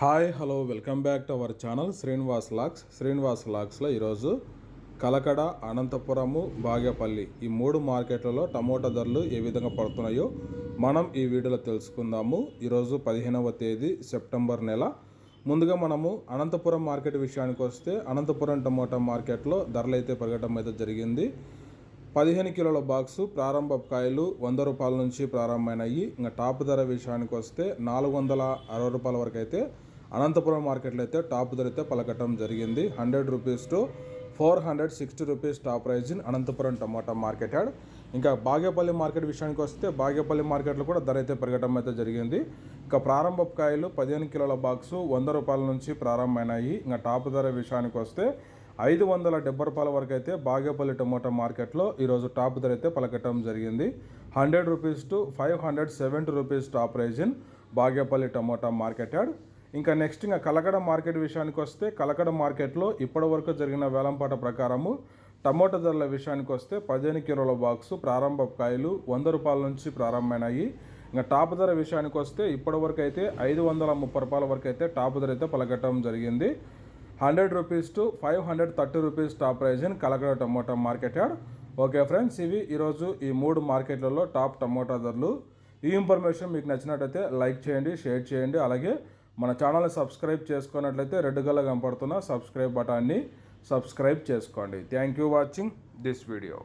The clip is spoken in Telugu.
Hi hello welcome back to our channel Srinivas లాక్స్లో ఈరోజు కలకడ, అనంతపురము, బాగేపల్లి ఈ మూడు మార్కెట్లలో టమోటా ధరలు ఏ విధంగా పడుతున్నాయో మనం ఈ వీడియోలో తెలుసుకుందాము. ఈరోజు 15వ తేదీ సెప్టెంబర్ నెల. ముందుగా మనము అనంతపురం మార్కెట్ విషయానికి వస్తే అనంతపురం టమోటా మార్కెట్లో ధరలు అయితే పెరగడం అయితే జరిగింది. 15 కిలోల బాక్సు ప్రారంభ కాయలు 100 రూపాయల నుంచి ప్రారంభమైనాయి. ఇంకా టాప్ ధర విషయానికి వస్తే 460 రూపాయల వరకు అయితే అనంతపురం మార్కెట్లో అయితే టాప్ ధర అయితే పలకటం జరిగింది. 100 rupees to 460 rupees top price in Anantapuram tomato market yard. ఇంకా బాగేపల్లి మార్కెట్ విషయానికి వస్తే బాగేపల్లి మార్కెట్లో కూడా ధర అయితే పెరగడం అయితే జరిగింది. ఇంకా ప్రారంభ కాయలు 15 కిలోల బాక్సు 100 రూపాయల నుంచి ప్రారంభమైనాయి. ఇంకా టాప్ ధర విషయానికి వస్తే 570 రూపాయల వరకు అయితే బాగేపల్లి టమోటా మార్కెట్లో ఈరోజు టాప్ ధర అయితే పలకటం జరిగింది. 100 rupees to 570 rupees top price in Bagepalli tomato market yard. ఇంకా నెక్స్ట్ ఇంకా కలకడ మార్కెట్ విషయానికి వస్తే కలకడ మార్కెట్లో ఇప్పటి వరకు జరిగిన వేలంపాట ప్రకారము టమోటా ధరల విషయానికి వస్తే 15 కిలోల బాక్సు ప్రారంభ కాయలు 100 రూపాయల నుంచి ప్రారంభమైనాయి. ఇంకా టాప్ ధర విషయానికి వస్తే ఇప్పటి వరకు అయితే 530 రూపాయల వరకు అయితే టాప్ ధర అయితే పలకటం జరిగింది. 100 rupees to 530 rupees top price in Kalakada tomato market yard. Okay friends, ఇవి ఈరోజు ఈ మూడు మార్కెట్లలో టాప్ టమోటా ధరలు. ఈ ఇన్ఫర్మేషన్ మీకు నచ్చినట్లయితే లైక్ చేయండి, షేర్ చేయండి. అలాగే మన ఛానల్ని సబ్స్క్రైబ్ చేసుకున్నట్లయితే రెడ్ కలర్ కనపడుతున్న సబ్స్క్రైబ్ బటన్ని సబ్స్క్రైబ్ చేసుకోండి. Thank you watching this video.